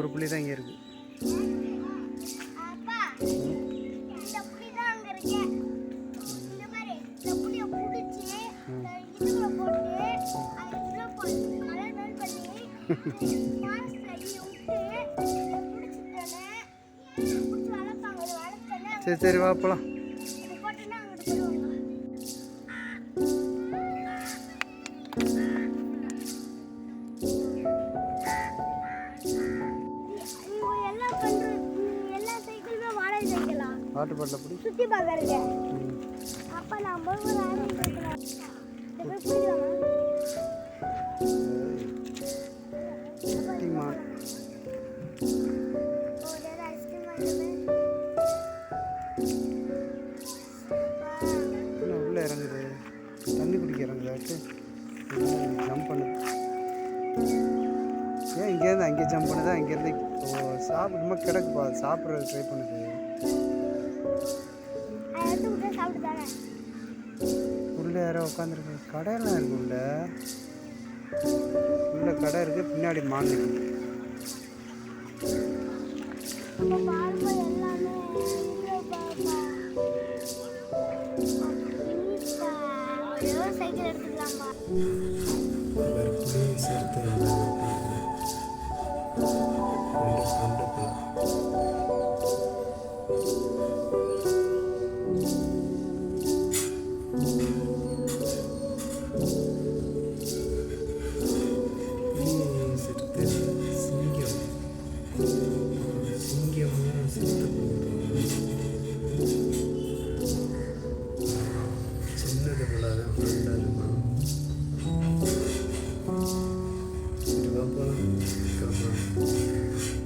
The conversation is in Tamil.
ஒரு புள்ளி தான் இங்கே இருக்குது. சரி சரி வா போலாம். வாட்டர் பாட்டில் அப்படி சுற்றி பார்க்கறீங்க. அப்போ நான் உள்ளே இறங்குது, தண்ணி குடிக்க இறங்குதாட்டு ஜம்ப் பண்ணுது. ஏன் இங்கேருந்து அங்கே ஜம்ப் பண்ணுதா? இங்கேருந்து சாப்பிடுமா கிடக்குப்பா, சாப்பிட்றது ட்ரை பண்ணுது. உள்ள யாரோ உட்காந்துருக்கு. கடையெல்லாம் இருக்கு உள்ள. உள்ள கடை இருக்கு, பின்னாடி மான் இருக்கு. சைக்கிள் எடுத்துக்கலாமா? Come on.